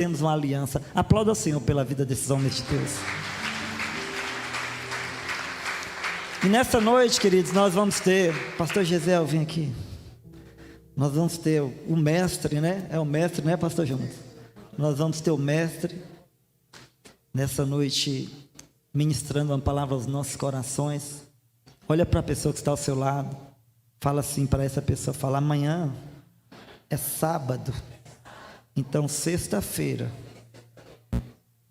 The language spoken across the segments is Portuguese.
temos uma aliança. Aplauda o Senhor pela vida desses homens de Deus. E nessa noite, queridos, nós vamos ter, pastor Gisele, vem aqui. Nós vamos ter o mestre, né? É o mestre, né, pastor Jonas? Nós vamos ter o mestre nessa noite ministrando uma palavra aos nossos corações. Olha para a pessoa que está ao seu lado. Fala assim para essa pessoa, fala: amanhã é sábado. Então sexta-feira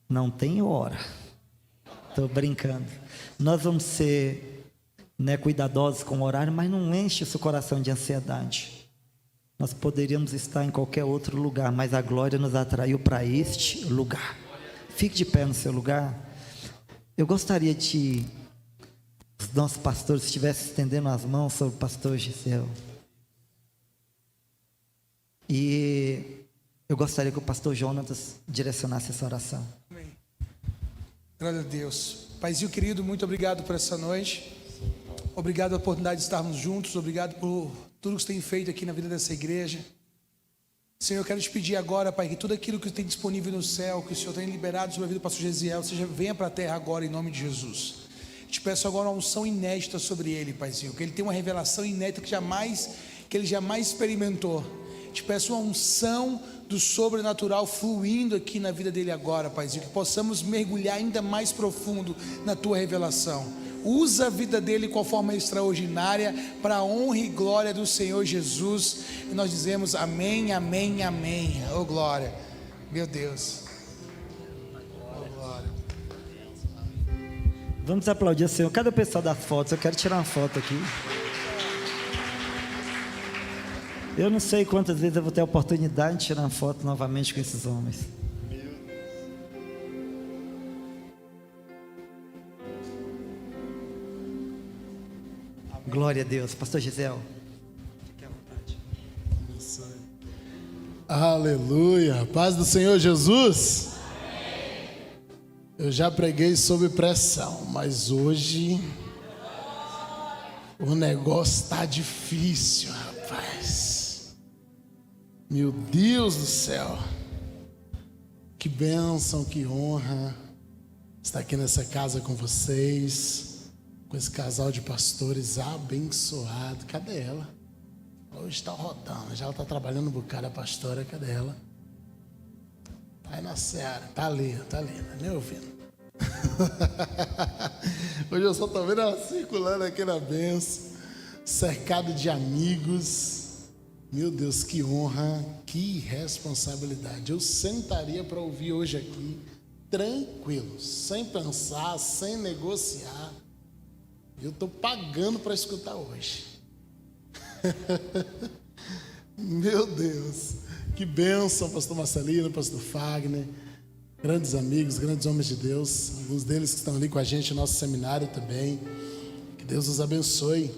não tem hora. Estou brincando. Nós vamos ser, né, cuidadosos com o horário, mas não enche o seu coração de ansiedade. Nós poderíamos estar em qualquer outro lugar, mas a glória nos atraiu para este lugar. Fique de pé no seu lugar. Eu gostaria de os nossos pastores estivessem estendendo as mãos sobre o pastor Gisele. E eu gostaria que o pastor Jonas direcionasse essa oração. Amém. Glória a Deus. Paizinho querido, muito obrigado por essa noite. Obrigado pela oportunidade de estarmos juntos. Obrigado por tudo que você tem feito aqui na vida dessa igreja. Senhor, eu quero te pedir agora, Pai, que tudo aquilo que tem disponível no céu, que o Senhor tem liberado sobre a vida do pastor Gisele, seja, venha para a terra agora em nome de Jesus. Te peço agora uma unção inédita sobre ele, Paizinho, que ele tenha uma revelação inédita que ele jamais experimentou. Te peço uma unção do sobrenatural fluindo aqui na vida dele agora, Paizinho, que possamos mergulhar ainda mais profundo na tua revelação. Usa a vida dele com a forma extraordinária para a honra e glória do Senhor Jesus. E nós dizemos amém, amém, amém. Oh glória, meu Deus. Oh glória. Vamos aplaudir o Senhor. Cadê o pessoal das fotos? Eu quero tirar uma foto aqui. Eu não sei quantas vezes eu vou ter a oportunidade de tirar uma foto novamente com esses homens. Glória a Deus. Pastor Gisele, fique à vontade. Aleluia. Paz do Senhor Jesus. Amém. Eu já preguei sobre pressão, mas hoje o negócio está difícil, rapaz. Meu Deus do céu. Que bênção, que honra estar aqui nessa casa com vocês, com esse casal de pastores abençoado. Cadê ela? Hoje está rodando, já ela está trabalhando um bocado, a pastora, cadê ela? Está aí na seara, está ali, tá nem ouvindo. Hoje eu só estou vendo ela circulando aqui na bênção, cercado de amigos. Meu Deus, que honra, que responsabilidade. Eu sentaria para ouvir hoje aqui, tranquilo, sem pensar, sem negociar. Eu estou pagando para escutar hoje. Meu Deus, que bênção, pastor Marcelino, pastor Fagner, grandes amigos, grandes homens de Deus, alguns deles que estão ali com a gente no nosso seminário também. Que Deus os abençoe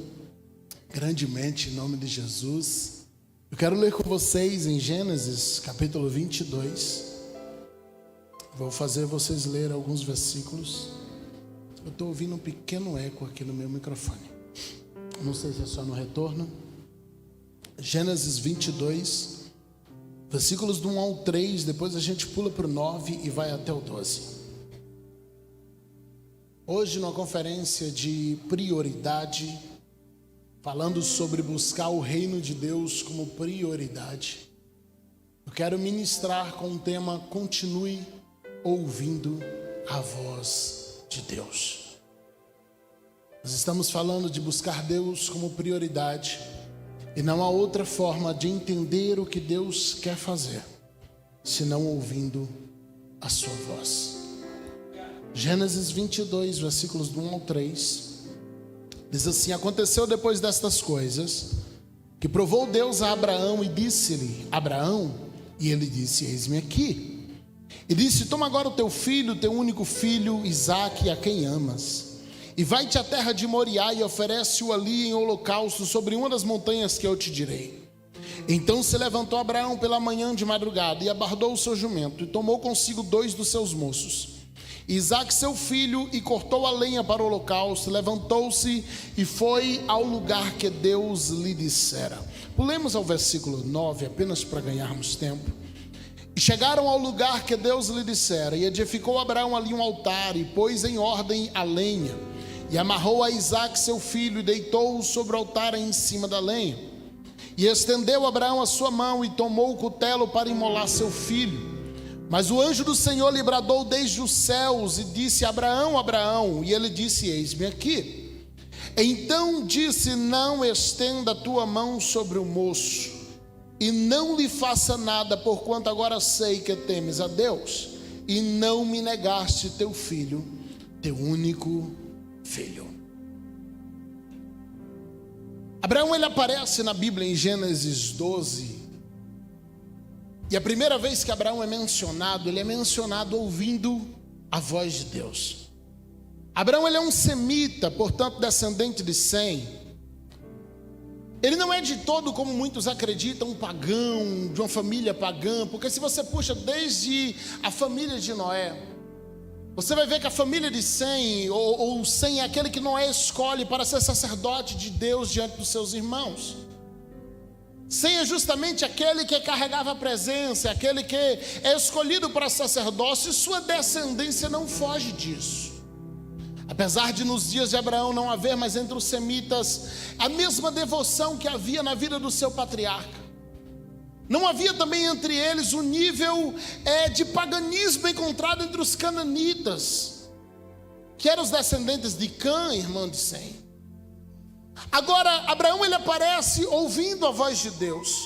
grandemente em nome de Jesus. Eu quero ler com vocês em Gênesis capítulo 22. Vou fazer vocês ler alguns versículos. Eu estou ouvindo um pequeno eco aqui no meu microfone. Não sei se é só no retorno. Gênesis 22, versículos do 1 ao 3. Depois a gente pula para o 9 e vai até o 12. Hoje, numa conferência de prioridade, falando sobre buscar o reino de Deus como prioridade, eu quero ministrar com o tema: continue ouvindo a voz de Deus. Nós estamos falando de buscar Deus como prioridade, e não há outra forma de entender o que Deus quer fazer senão ouvindo a sua voz. Gênesis 22, versículos do 1 ao 3 diz assim: aconteceu depois destas coisas que provou Deus a Abraão e disse-lhe: Abraão, e ele disse: eis-me aqui. E disse: toma agora o teu filho, teu único filho, Isaque, a quem amas, e vai-te à terra de Moriá e oferece-o ali em holocausto sobre uma das montanhas que eu te direi. Então se levantou Abraão pela manhã de madrugada e abardou o seu jumento e tomou consigo 2 dos seus moços, Isaque seu filho, e cortou a lenha para o holocausto, levantou-se e foi ao lugar que Deus lhe dissera. Pulemos ao versículo 9 apenas para ganharmos tempo. chegaram ao lugar que Deus lhe dissera, e edificou Abraão ali um altar, e pôs em ordem a lenha, e amarrou a Isaque seu filho, e deitou-o sobre o altar em cima da lenha. E estendeu Abraão a sua mão, e tomou o cutelo para imolar seu filho. Mas o anjo do Senhor lhe bradou desde os céus, e disse: Abraão, Abraão. E ele disse: eis-me aqui. Então disse: não estenda a tua mão sobre o moço, e não lhe faça nada, porquanto agora sei que temes a Deus, e não me negaste teu filho, teu único filho. Abraão, ele aparece na Bíblia em Gênesis 12, e a primeira vez que Abraão é mencionado, ele é mencionado ouvindo a voz de Deus. Abraão, ele é um semita, portanto descendente de Sem. Ele não é de todo, como muitos acreditam, um pagão, de uma família pagã, porque se você puxa desde a família de Noé, você vai ver que a família de Sem, ou Sem, é aquele que Noé escolhe para ser sacerdote de Deus diante dos seus irmãos. Sem é justamente aquele que carregava a presença, aquele que é escolhido para sacerdócio, e sua descendência não foge disso. Apesar de nos dias de Abraão não haver mais entre os semitas a mesma devoção que havia na vida do seu patriarca, não havia também entre eles o nível de paganismo encontrado entre os cananitas, que eram os descendentes de Cã, irmão de Sem. Agora, Abraão, ele aparece ouvindo a voz de Deus,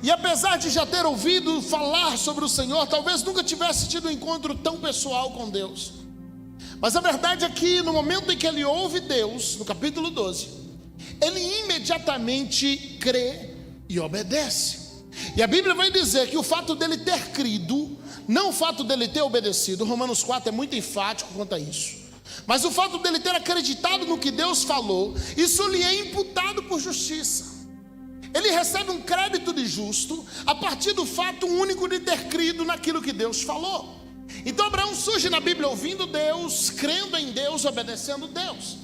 e apesar de já ter ouvido falar sobre o Senhor, talvez nunca tivesse tido um encontro tão pessoal com Deus. Mas a verdade é que no momento em que ele ouve Deus, no capítulo 12, ele imediatamente crê e obedece. E a Bíblia vai dizer que o fato dele ter crido, não o fato dele ter obedecido, Romanos 4 é muito enfático quanto a isso, mas o fato dele ter acreditado no que Deus falou, isso lhe é imputado por justiça. Ele recebe um crédito de justo a partir do fato único de ter crido naquilo que Deus falou. Então Abraão surge na Bíblia ouvindo Deus, crendo em Deus, obedecendo Deus.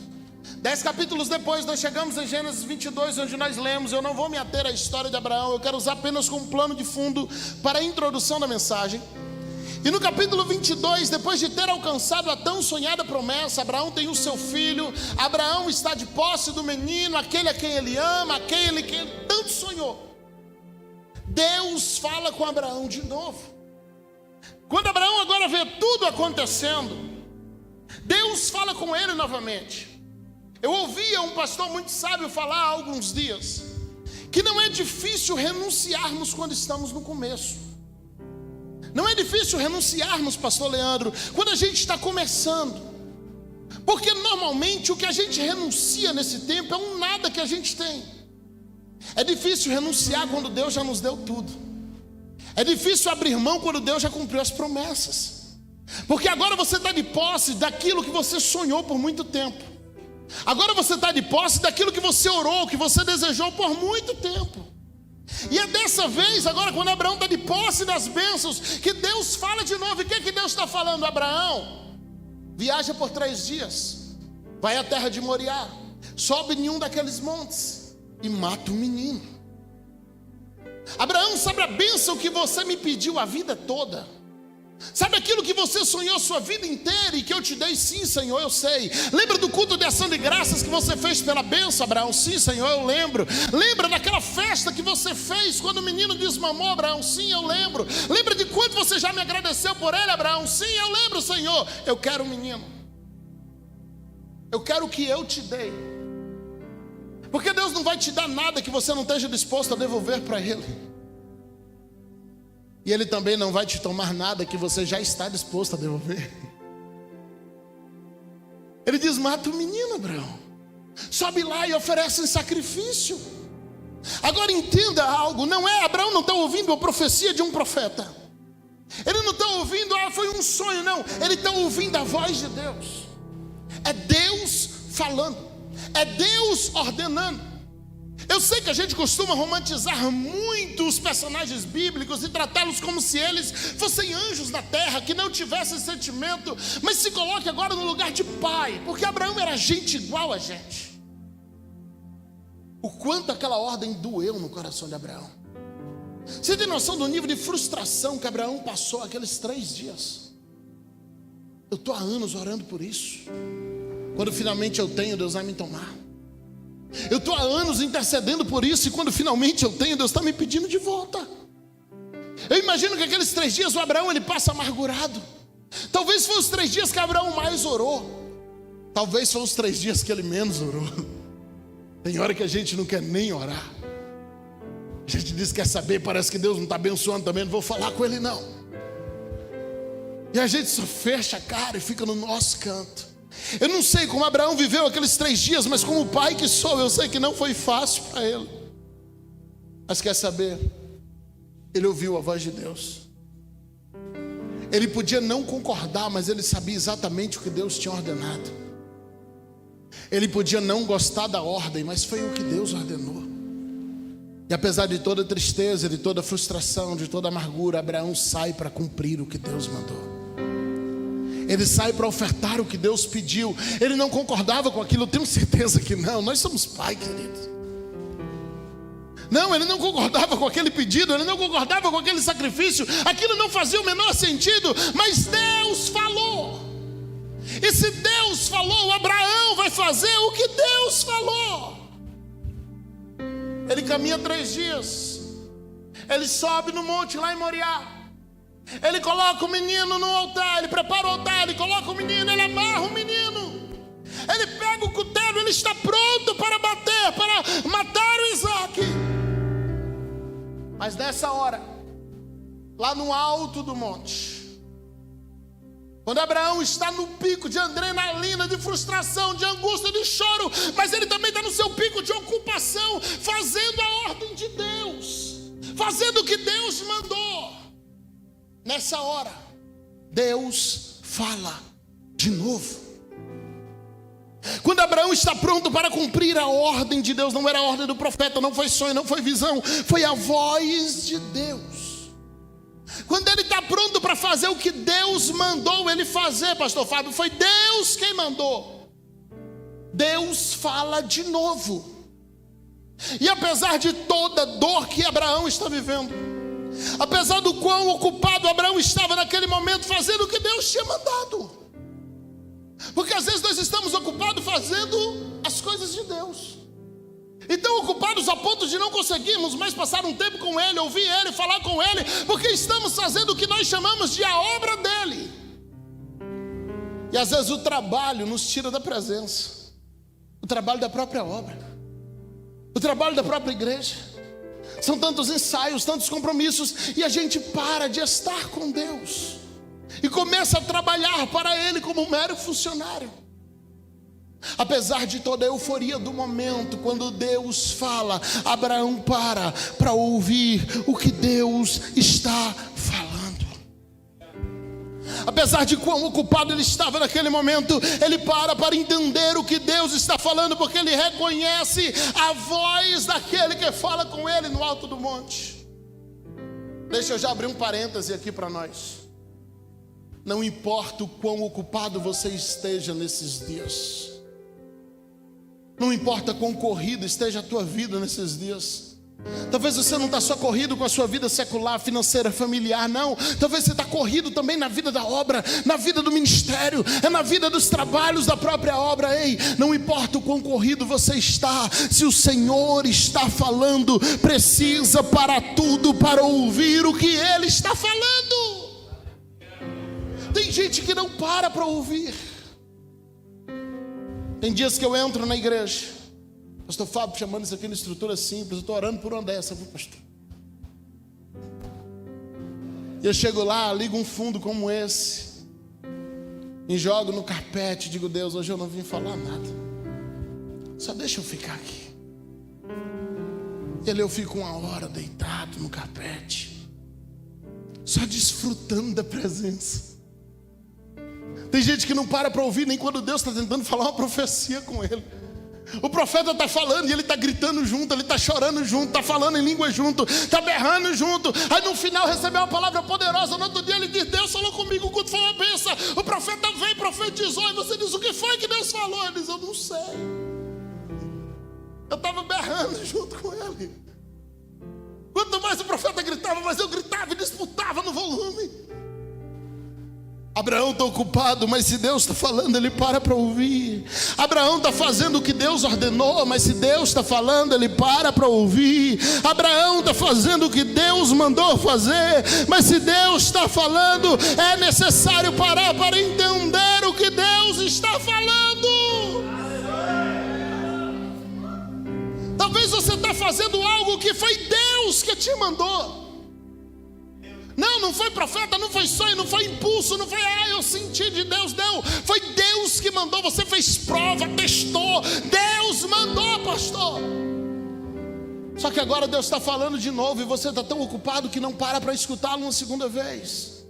10 capítulos depois nós chegamos em Gênesis 22, onde nós lemos. Eu não vou me ater à história de Abraão, eu quero usar apenas como plano de fundo para a introdução da mensagem. E no capítulo 22, depois de ter alcançado a tão sonhada promessa, Abraão tem o seu filho. Abraão está de posse do menino, aquele a quem ele ama, aquele que ele tanto sonhou. Deus fala com Abraão de novo. Quando Abraão agora vê tudo acontecendo, Deus fala com ele novamente. Eu ouvia um pastor muito sábio falar há alguns dias que não é difícil renunciarmos quando estamos no começo. Não é difícil renunciarmos, pastor Leandro, quando a gente está começando, porque normalmente o que a gente renuncia nesse tempo é um nada que a gente tem. É difícil renunciar quando Deus já nos deu tudo. É difícil abrir mão quando Deus já cumpriu as promessas, porque agora você está de posse daquilo que você sonhou por muito tempo. Agora você está de posse daquilo que você orou, que você desejou por muito tempo. E é dessa vez, agora quando Abraão está de posse das bênçãos, que Deus fala de novo. E o que Deus está falando? Abraão, viaja por 3 dias, vai à terra de Moriá, sobe em um daqueles montes e mata o menino. Abraão, sabe a bênção que você me pediu a vida toda? Sabe aquilo que você sonhou a sua vida inteira e que eu te dei? Sim, Senhor, eu sei. Lembra do culto de ação de graças que você fez pela bênção, Abraão? Sim, Senhor, eu lembro. Lembra daquela festa que você fez quando o menino desmamou, Abraão? Sim, eu lembro. Lembra de quanto você já me agradeceu por ele, Abraão? Sim, eu lembro, Senhor. Eu quero o menino. Eu quero o que eu te dei. Porque Deus não vai te dar nada que você não esteja disposto a devolver para Ele. E Ele também não vai te tomar nada que você já está disposto a devolver. Ele diz: mata o menino, Abraão. Sobe lá e oferece um sacrifício. Agora entenda algo. Abraão não está ouvindo a profecia de um profeta. Ele não está ouvindo, foi um sonho, não. Ele está ouvindo a voz de Deus. É Deus falando. É Deus ordenando. Eu sei que a gente costuma romantizar muito os personagens bíblicos e tratá-los como se eles fossem anjos na terra, que não tivessem sentimento. Mas se coloque agora no lugar de pai, porque Abraão era gente igual a gente. O quanto aquela ordem doeu no coração de Abraão. Você tem noção do nível de frustração que Abraão passou aqueles 3 dias? Eu estou há anos orando por isso. Quando finalmente eu tenho, Deus vai me tomar. Eu estou há anos intercedendo por isso, e quando finalmente eu tenho, Deus está me pedindo de volta. Eu imagino que aqueles 3 dias o Abraão ele passa amargurado. Talvez foram os 3 dias que Abraão mais orou. Talvez foram os 3 dias que ele menos orou. Tem hora que a gente não quer nem orar. A gente diz que quer saber, parece que Deus não está abençoando também, não vou falar com ele não. E a gente só fecha a cara e fica no nosso canto. Eu não sei como Abraão viveu aqueles 3 dias, mas como pai que sou, eu sei que não foi fácil para ele. Mas quer saber? Ele ouviu a voz de Deus. Ele podia não concordar, mas ele sabia exatamente o que Deus tinha ordenado. Ele podia não gostar da ordem, mas foi o que Deus ordenou. E apesar de toda tristeza, de toda frustração, de toda amargura, Abraão sai para cumprir o que Deus mandou. Ele sai para ofertar o que Deus pediu. Ele não concordava com aquilo, eu tenho certeza que não. Nós somos pai, queridos. Não, ele não concordava com aquele pedido, ele não concordava com aquele sacrifício. Aquilo não fazia o menor sentido, mas Deus falou. E se Deus falou, Abraão vai fazer o que Deus falou. Ele caminha 3 dias. Ele sobe no monte lá em Moriá. Ele coloca o menino no altar, ele prepara o altar, ele coloca o menino, ele amarra o menino. Ele pega o cutelo, ele está pronto para bater, para matar o Isaac. Mas nessa hora, lá no alto do monte, quando Abraão está no pico de adrenalina, de frustração, de angústia, de choro, mas ele também está no seu pico de ocupação, fazendo a ordem de Deus, fazendo o que Deus mandou. Nessa hora, Deus fala de novo. Quando Abraão está pronto para cumprir a ordem de Deus, não era a ordem do profeta, não foi sonho, não foi visão, foi a voz de Deus. Quando ele está pronto para fazer o que Deus mandou ele fazer, pastor Fábio, foi Deus quem mandou. Deus fala de novo. E apesar de toda dor que Abraão está vivendo, apesar do quão ocupado Abraão estava naquele momento fazendo o que Deus tinha mandado, porque às vezes nós estamos ocupados fazendo as coisas de Deus, e tão ocupados a ponto de não conseguirmos mais passar um tempo com Ele, ouvir Ele, falar com Ele, porque estamos fazendo o que nós chamamos de a obra dEle. E às vezes o trabalho nos tira da presença, o trabalho da própria obra, o trabalho da própria igreja. São tantos ensaios, tantos compromissos, e a gente para de estar com Deus e começa a trabalhar para Ele como um mero funcionário. Apesar de toda a euforia do momento, quando Deus fala, Abraão para ouvir o que Deus está falando. Apesar de quão ocupado ele estava naquele momento, ele para entender o que Deus está falando, porque ele reconhece a voz daquele que fala com ele no alto do monte. Deixa eu já abrir um parêntese aqui para nós. Não importa o quão ocupado você esteja nesses dias, não importa quão corrida esteja a tua vida nesses dias. Talvez você não está só corrido com a sua vida secular, financeira, familiar, não. Talvez você está corrido também na vida da obra, na vida do ministério, é na vida dos trabalhos da própria obra. Ei, não importa o quão corrido você está, se o Senhor está falando, precisa parar tudo para ouvir o que Ele está falando. Tem gente que não para ouvir. Tem dias que eu entro na igreja, pastor Fábio chamando isso aqui de estrutura simples, eu estou orando por uma dessa, viu, pastor? E eu chego lá, ligo um fundo como esse, e jogo no carpete, digo, Deus, hoje eu não vim falar nada, só deixa eu ficar aqui. E ali eu fico 1 hora deitado no carpete, só desfrutando da presença. Tem gente que não para ouvir nem quando Deus está tentando falar uma profecia com ele. O profeta está falando e ele está gritando junto, ele está chorando junto, está falando em língua junto, está berrando junto. Aí no final recebeu uma palavra poderosa. No outro dia ele diz, Deus falou comigo, o culto foi uma bênção. O profeta veio, profetizou, e você diz, o que foi que Deus falou? Ele diz, eu não sei. Eu estava berrando junto com ele. Quanto mais o profeta gritava, mais eu gritava e disputava no volume. Abraão está ocupado, mas se Deus está falando, ele para ouvir. Abraão está fazendo o que Deus ordenou, mas se Deus está falando, ele para ouvir. Abraão está fazendo o que Deus mandou fazer, mas se Deus está falando, é necessário parar para entender o que Deus está falando. Talvez você está fazendo algo que foi Deus que te mandou. Não foi profeta, não foi sonho, não foi impulso, não foi, eu senti de Deus, não. Foi Deus que mandou, você fez prova, testou. Deus mandou, pastor. Só que agora Deus está falando de novo e você está tão ocupado que não para escutá-lo uma segunda vez.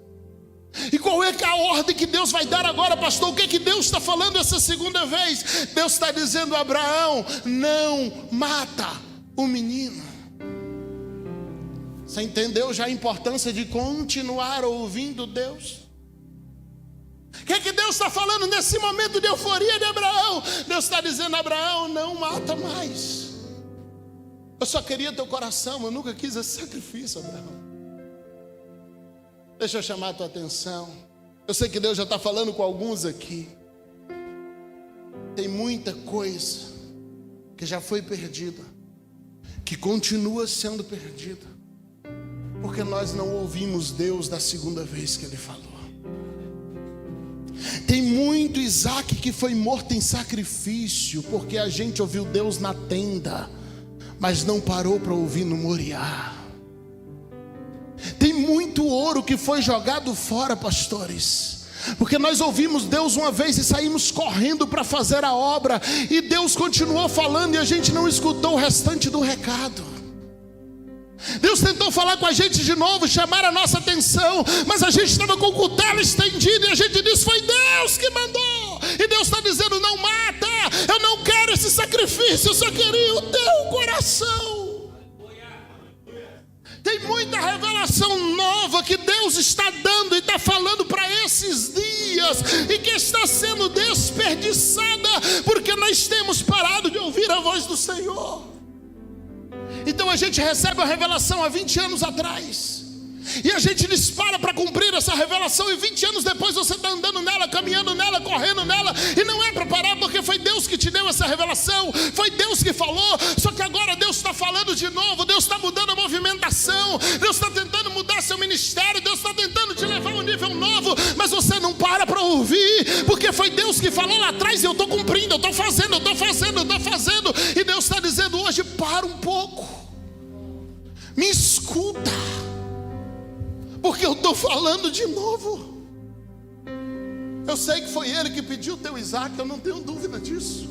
E qual é a ordem que Deus vai dar agora, pastor? O que Deus está falando essa segunda vez? Deus está dizendo a Abraão: não mata o menino. Você entendeu já a importância de continuar ouvindo Deus? O que Deus está falando nesse momento de euforia de Abraão? Deus está dizendo a Abraão: não mata mais. Eu só queria teu coração, eu nunca quis esse sacrifício, Abraão. Deixa eu chamar a tua atenção. Eu sei que Deus já está falando com alguns aqui. Tem muita coisa que já foi perdida, que continua sendo perdida, porque nós não ouvimos Deus da segunda vez que Ele falou. Tem muito Isaac que foi morto em sacrifício, porque a gente ouviu Deus na tenda, mas não parou para ouvir no Moriá. Tem muito ouro que foi jogado fora, pastores, porque nós ouvimos Deus uma vez e saímos correndo para fazer a obra, e Deus continuou falando e a gente não escutou o restante do recado. Deus tentou falar com a gente de novo, chamar a nossa atenção, mas a gente estava com o cutelo estendido e a gente disse: foi Deus que mandou. E Deus está dizendo: não mata, eu não quero esse sacrifício, eu só queria o teu coração. Tem muita revelação nova que Deus está dando e está falando para esses dias, e que está sendo desperdiçada porque nós temos parado de ouvir a voz do Senhor. Então a gente recebe a revelação há 20 anos atrás, e a gente dispara para cumprir essa revelação, e 20 anos depois você está andando nela, caminhando nela, correndo nela, e não é para parar, porque foi Deus que te deu essa revelação, foi Deus que falou. Só que agora Deus está falando de novo, Deus está mudando a movimentação, Deus está tentando mudar seu ministério, Deus está tentando te levar a um nível novo, mas você não para ouvir, porque foi Deus que falou lá atrás, e eu estou cumprindo, eu estou fazendo, e Deus está dizendo hoje: para um pouco, me escuta, porque eu estou falando de novo. Eu sei que foi Ele que pediu o teu Isaac, eu não tenho dúvida disso.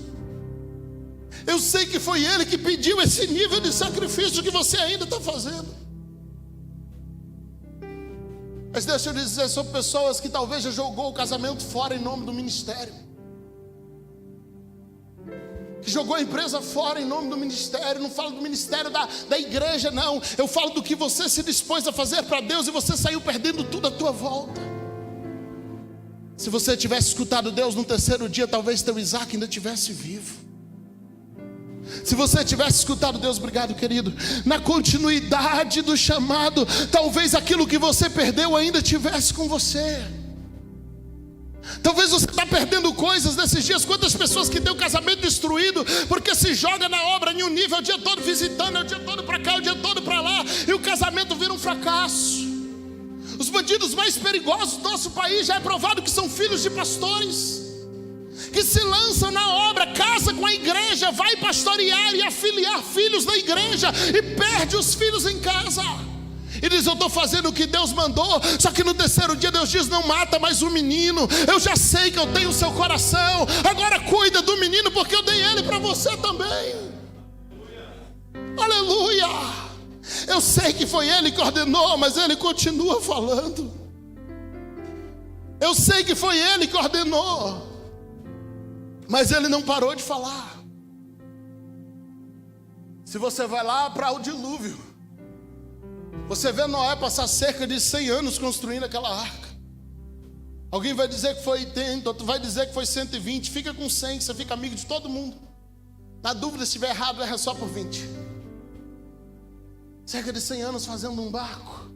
Eu sei que foi Ele que pediu esse nível de sacrifício que você ainda está fazendo. Mas deixa eu dizer sobre pessoas que talvez já jogou o casamento fora em nome do ministério, que jogou a empresa fora em nome do ministério. Não falo do ministério da igreja, não. Eu falo do que você se dispôs a fazer para Deus e você saiu perdendo tudo à tua volta. Se você tivesse escutado Deus no terceiro dia, talvez teu Isaac ainda estivesse vivo. Se você tivesse escutado Deus, obrigado querido, na continuidade do chamado, talvez aquilo que você perdeu ainda estivesse com você. Talvez você está perdendo coisas nesses dias. Quantas pessoas que têm o casamento destruído porque se joga na obra em um nível, o dia todo visitando, o dia todo para cá, o dia todo para lá, e o casamento vira um fracasso. Os bandidos mais perigosos do nosso país já é provado que são filhos de pastores, que se lançam na obra, casa com a igreja, vai pastorear e afiliar filhos da igreja e perde os filhos em casa. E diz: eu estou fazendo o que Deus mandou. Só que no terceiro dia Deus diz: não mata mais o menino. Eu já sei que eu tenho o seu coração, agora cuida do menino, porque eu dei ele para você também. Aleluia. Eu sei que foi Ele que ordenou, mas Ele continua falando. Eu sei que foi Ele que ordenou, mas Ele não parou de falar. Se você vai lá para o dilúvio, você vê Noé passar cerca de 100 anos construindo aquela arca. Alguém vai dizer que foi 80, outro vai dizer que foi 120. Fica com 100, você fica amigo de todo mundo. Na dúvida, se estiver errado, erra só por 20. cerca de 100 anos fazendo um barco.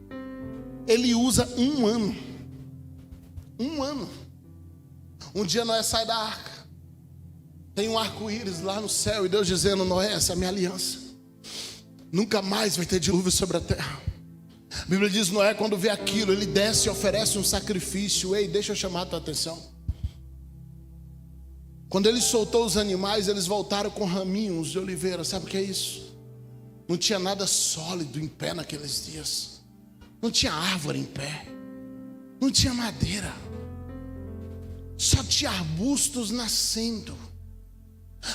Ele usa 1 ano. 1 ano. Um dia Noé sai da arca. Tem um arco-íris lá no céu. E Deus dizendo: Noé, essa é a minha aliança. Nunca mais vai ter dilúvio sobre a terra. A Bíblia diz: Noé, quando vê aquilo, ele desce e oferece um sacrifício. Ei, deixa eu chamar a tua atenção. Quando ele soltou os animais, eles voltaram com raminhos de oliveira. Sabe o que é isso? Não tinha nada sólido em pé naqueles dias. Não tinha árvore em pé. Não tinha madeira. Só tinha arbustos nascendo.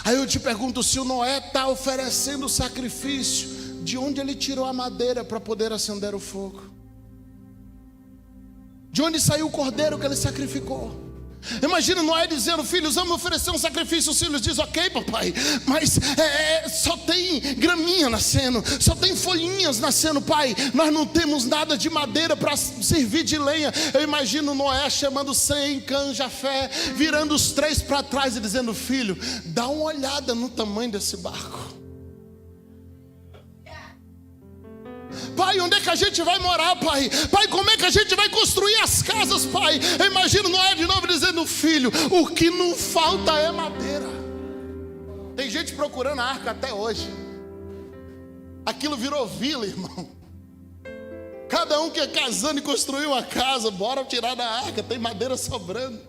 Aí eu te pergunto, se o Noé está oferecendo sacrifício, de onde ele tirou a madeira para poder acender o fogo? De onde saiu o cordeiro que ele sacrificou? Imagina Noé dizendo: filhos, vamos oferecer um sacrifício. Os filhos dizem: ok, papai, mas só tem graminha nascendo, só tem folhinhas nascendo, pai. Nós não temos nada de madeira para servir de lenha. Eu imagino Noé chamando Sem, Cã, Jafé, virando os 3 para trás e dizendo: filho, dá uma olhada no tamanho desse barco. Pai, onde é que a gente vai morar, pai? Pai, como é que a gente vai construir as casas, pai? Eu imagino Noé de novo dizendo: filho, o que não falta é madeira. Tem gente procurando a arca até hoje. Aquilo virou vila, irmão. Cada um que é casando e construiu uma casa, bora tirar da arca, tem madeira sobrando.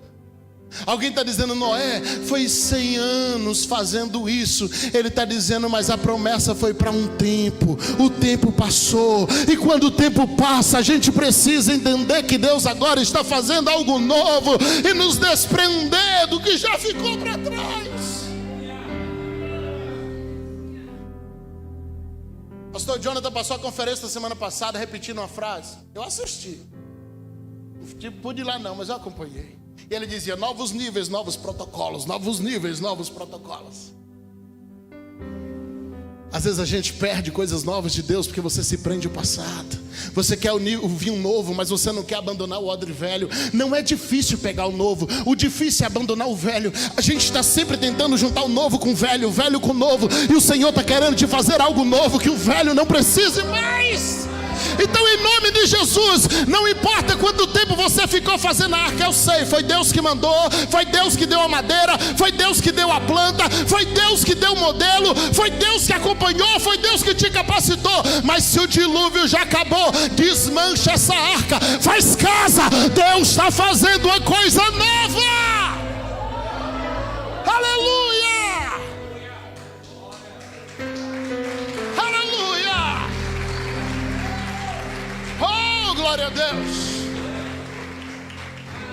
Alguém está dizendo: Noé foi 100 anos fazendo isso. Ele está dizendo: mas a promessa foi para um tempo. O tempo passou. E quando o tempo passa, a gente precisa entender que Deus agora está fazendo algo novo e nos desprender do que já ficou para trás. Pastor Jonathan passou a conferência da semana passada repetindo uma frase. Eu assisti. Não pude ir lá não, mas eu acompanhei. E ele dizia: novos níveis, novos protocolos. Novos níveis, novos protocolos. Às vezes a gente perde coisas novas de Deus porque você se prende ao passado. Você quer o vinho novo, mas você não quer abandonar o odre velho. Não é difícil pegar o novo, o difícil é abandonar o velho. A gente está sempre tentando juntar o novo com o velho com o novo. E o Senhor está querendo te fazer algo novo que o velho não precise mais. Então, em nome de Jesus, não importa quanto tempo você ficou fazendo a arca, eu sei, foi Deus que mandou, foi Deus que deu a madeira, foi Deus que deu a planta, foi Deus que deu o modelo, foi Deus que acompanhou, foi Deus que te capacitou. Mas se o dilúvio já acabou, desmancha essa arca, faz casa. Deus está fazendo uma coisa nova. Aleluia! Glória a Deus.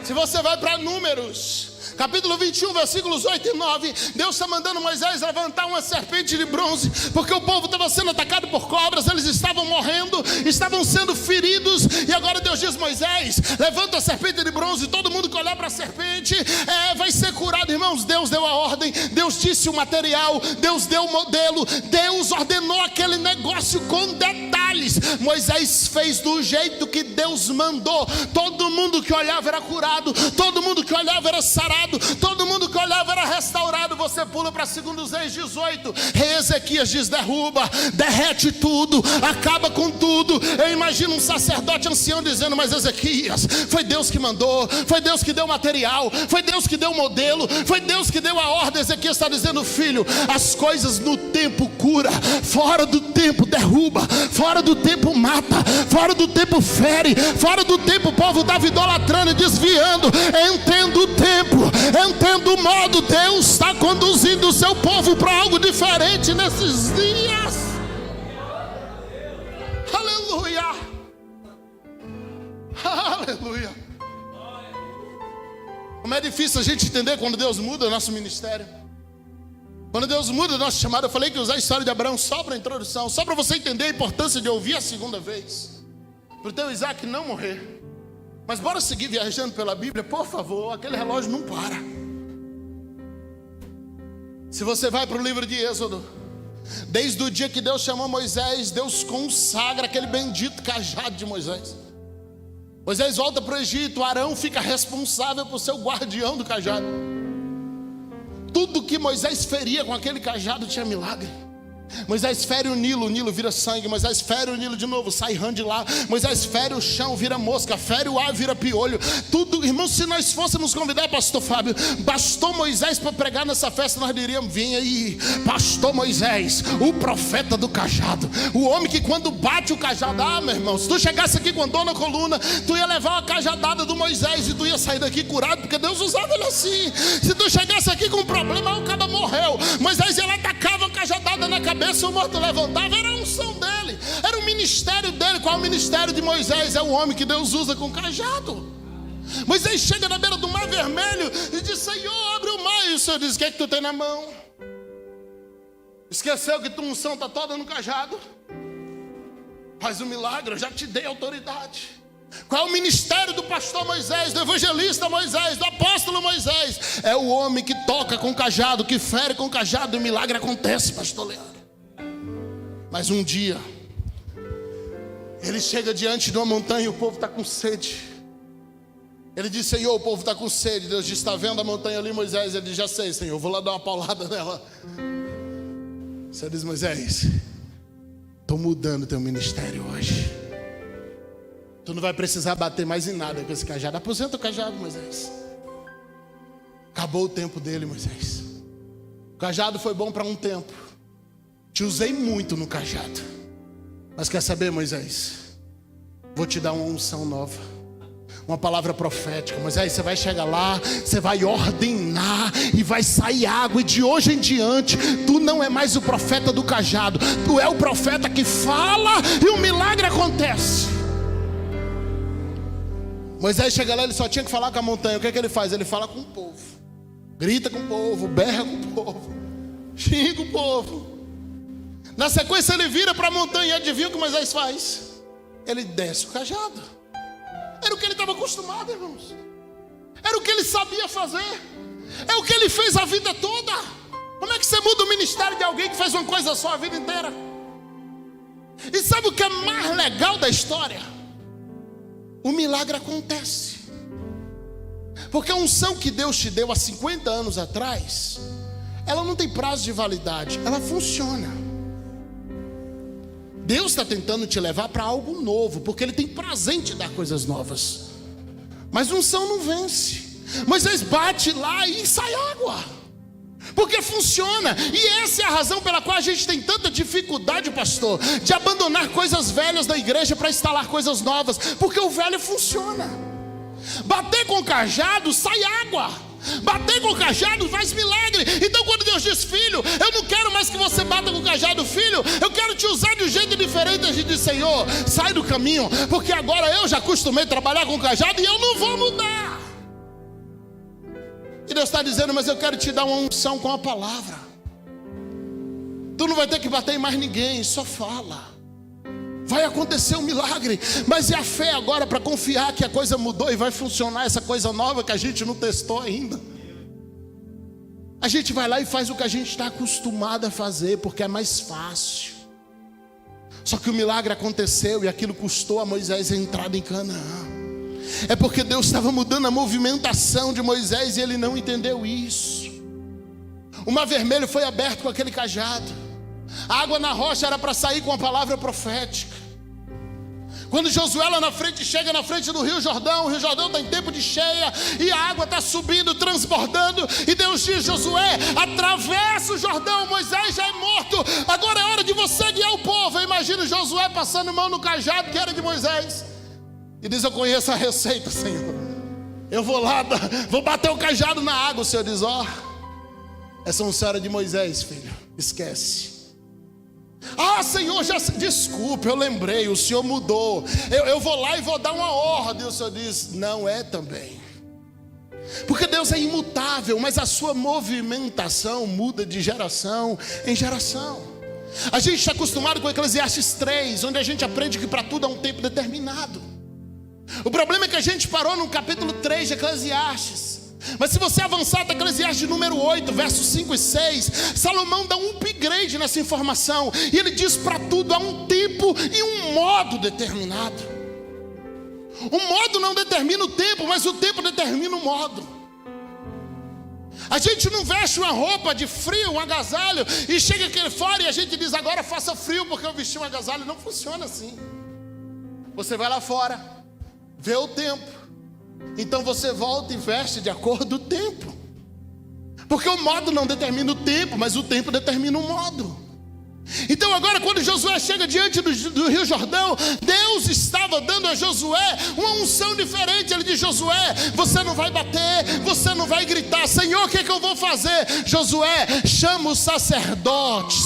Se você vai para Números, capítulo 21, versículos 8 e 9, Deus está mandando Moisés levantar uma serpente de bronze, porque o povo estava sendo atacado por cobras, eles estavam morrendo, estavam sendo feridos. E agora Deus diz: Moisés, levanta a serpente de bronze. Todo mundo que olhar para a serpente vai ser curado. Irmãos, Deus deu a ordem, Deus disse o material, Deus deu o modelo, Deus ordenou aquele negócio com detalhes. Moisés fez do jeito que Deus mandou. Todo mundo que olhava era curado, todo mundo que olhava era sarado, todo mundo que olhava era restaurado. Você pula para 2 Reis 18. Rei Ezequias diz: derruba, derrete tudo, acaba com tudo. Eu imagino um sacerdote ancião dizendo: mas Ezequias, foi Deus que mandou, foi Deus que deu o material, foi Deus que deu o modelo, foi Deus que deu a ordem. Ezequias está dizendo: filho, as coisas no tempo cura, fora do tempo derruba, fora do tempo mata, fora do tempo fere, fora do tempo o povo estava idolatrando e desviando. Entenda o tempo, entenda o modo. Deus está conduzindo o seu povo para algo diferente nesses dias. Aleluia, aleluia. Como é difícil a gente entender quando Deus muda o nosso ministério, quando Deus muda o nosso chamado. Eu falei que usar a história de Abraão só para introdução, só para você entender a importância de ouvir a segunda vez, para o teu Isaac não morrer. Mas bora seguir viajando pela Bíblia, por favor. Aquele relógio não para. Se você vai para o livro de Êxodo, desde o dia que Deus chamou Moisés, Deus consagra aquele bendito cajado de Moisés. Moisés volta para o Egito, Arão fica responsável por ser o guardião do cajado. Tudo que Moisés feria com aquele cajado tinha milagre. Moisés fere o Nilo vira sangue. Moisés fere o Nilo de novo, sai rã de lá. Moisés fere o chão, vira mosca. Fere o ar, vira piolho. Tudo, irmãos, se nós fôssemos convidar pastor Fábio, bastou Moisés para pregar nessa festa, nós diríamos: vem aí, pastor Moisés, o profeta do cajado, o homem que quando bate o cajado, meu irmão, se tu chegasse aqui com dor na coluna, tu ia levar uma cajadada do Moisés e tu ia sair daqui curado, porque Deus usava ele assim. Se tu chegasse aqui com um problema, o cara morreu. Moisés ia lá, tacava a cajadada na cabeça, o morto levantava. Era a unção dele, era o ministério dele. Qual é o ministério de Moisés? É o homem que Deus usa com cajado. Moisés chega na beira do mar vermelho e diz: Senhor, abre o mar. E o Senhor diz: o que é que tu tem na mão? Esqueceu que tua unção está toda no cajado? Faz um milagre, eu já te dei autoridade. Qual é o ministério do pastor Moisés, do evangelista Moisés, do apóstolo Moisés? É o homem que toca com cajado, que fere com cajado, e o milagre acontece, pastor Leandro. Mas um dia ele chega diante de uma montanha e o povo está com sede. Ele diz: Senhor, o povo está com sede. Deus diz: está vendo a montanha ali, Moisés? Ele diz: já sei, Senhor, vou lá dar uma paulada nela. Você diz: Moisés, estou mudando teu ministério hoje. Tu não vai precisar bater mais em nada com esse cajado. Aposenta o cajado, Moisés. Acabou o tempo dele, Moisés. O cajado foi bom para um tempo. Te usei muito no cajado. Mas quer saber, Moisés? Vou te dar uma unção nova, uma palavra profética. Moisés, você vai chegar lá, você vai ordenar e vai sair água. E de hoje em diante, tu não é mais o profeta do cajado. Tu é o profeta que fala e o milagre acontece. Moisés chega lá, ele só tinha que falar com a montanha. O que é que ele faz? Ele fala com o povo, grita com o povo, berra com o povo, xinga o povo. Na sequência ele vira para a montanha e adivinha o que Moisés faz? Ele desce o cajado. Era o que ele estava acostumado, irmãos. Era o que ele sabia fazer. É o que ele fez a vida toda. Como é que você muda o ministério de alguém que fez uma coisa só a vida inteira? E sabe o que é mais legal da história? O milagre acontece. Porque a unção que Deus te deu há 50 anos atrás, ela não tem prazo de validade, ela funciona. Deus está tentando te levar para algo novo, porque Ele tem prazer em te dar coisas novas. Mas unção não vence. Moisés bate lá e sai água, porque funciona. E essa é a razão pela qual a gente tem tanta dificuldade, pastor, de abandonar coisas velhas da igreja para instalar coisas novas, porque o velho funciona. Bater com o cajado, sai água. Bater com o cajado faz milagre. Então quando Deus diz: filho, eu não quero mais que você bata com o cajado, filho, eu quero te usar de um jeito diferente, a gente diz: Senhor, sai do caminho, porque agora eu já acostumei a trabalhar com o cajado e eu não vou mudar. E Deus está dizendo: mas eu quero te dar uma unção com a palavra. Tu não vai ter que bater em mais ninguém, só fala. Vai acontecer um milagre. Mas é a fé agora para confiar que a coisa mudou e vai funcionar essa coisa nova que a gente não testou ainda. A gente vai lá e faz o que a gente está acostumado a fazer, porque é mais fácil. Só que o milagre aconteceu e aquilo custou a Moisés a entrada em Canaã. É porque Deus estava mudando a movimentação de Moisés e ele não entendeu isso. O mar vermelho foi aberto com aquele cajado. A água na rocha era para sair com a palavra profética. Quando Josué lá na frente chega na frente do Rio Jordão, o Rio Jordão está em tempo de cheia e a água está subindo, transbordando, e Deus diz: Josué, atravessa o Jordão, Moisés já é morto, agora é hora de você guiar o povo. Eu imagino Josué passando mão no cajado que era de Moisés e diz: eu conheço a receita, Senhor, eu vou lá, vou bater o cajado na água. O Senhor diz: essa unção era de Moisés, filho, esquece. Senhor, desculpe, eu lembrei, o Senhor mudou, eu vou lá e vou dar uma ordem. O Senhor diz: não é também. Porque Deus é imutável, mas a sua movimentação muda de geração em geração. A gente está acostumado com Eclesiastes 3, onde a gente aprende que para tudo há um tempo determinado. O problema é que a gente parou no capítulo 3 de Eclesiastes. Mas se você avançar até Eclesiastes número 8, versos 5 e 6, Salomão dá um upgrade nessa informação. E ele diz: para tudo há um tempo e um modo determinado. O modo não determina o tempo, mas o tempo determina o modo. A gente não veste uma roupa de frio, um agasalho, e chega aqui fora e a gente diz: agora faça frio porque eu vesti um agasalho. Não funciona assim. Você vai lá fora, vê o tempo, então você volta e veste de acordo com o tempo. Porque o modo não determina o tempo, mas o tempo determina o modo. Então agora, quando Josué chega diante do Rio Jordão, Deus estava dando a Josué uma unção diferente. Ele diz: Josué, você não vai bater, você não vai gritar: Senhor, o que é que eu vou fazer? Josué, chama os sacerdotes,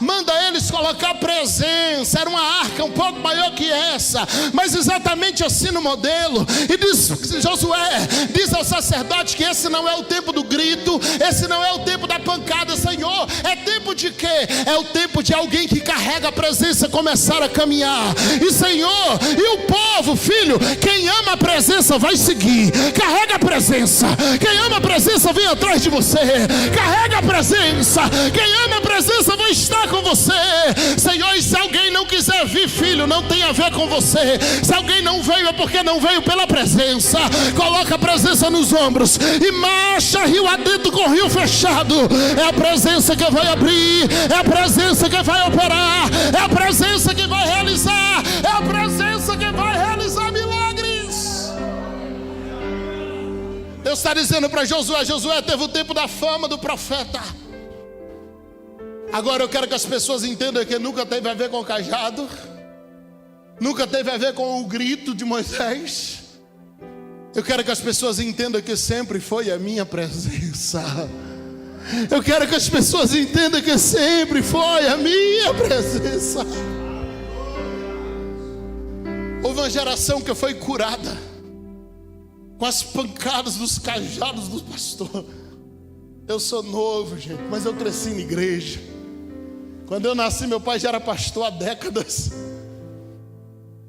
manda eles colocar presença. Era uma arca um pouco maior que essa, mas exatamente assim no modelo. E diz Josué, diz ao sacerdote que esse não é o tempo do grito, esse não é o tempo da pancada. Senhor, é tempo de quê? É o tempo de alguém que carrega a presença começar a caminhar. E Senhor, e o povo, filho, quem ama a presença vai seguir. Carrega a presença. Quem ama a presença vem atrás de você. Carrega a presença. Quem ama a presença vai estar com você. Senhor, e se alguém não quiser vir, filho, não tem a ver com você. Se alguém não veio, é porque não veio pela presença. Coloca a presença nos ombros e marcha rio adentro com o rio fechado. É a presença que vai abrir, é a presença que vai operar, é a presença que vai realizar, é a presença que vai realizar milagres. Deus está dizendo para Josué: Josué teve o tempo da fama do profeta. Agora eu quero que as pessoas entendam que nunca teve a ver com o cajado, nunca teve a ver com o grito de Moisés. Eu quero que as pessoas entendam que sempre foi a minha presença. Eu quero que as pessoas entendam que sempre foi a minha presença. Houve uma geração que foi curada com as pancadas dos cajados do pastor. Eu sou novo, gente, mas eu cresci na igreja. Quando eu nasci, meu pai já era pastor há décadas.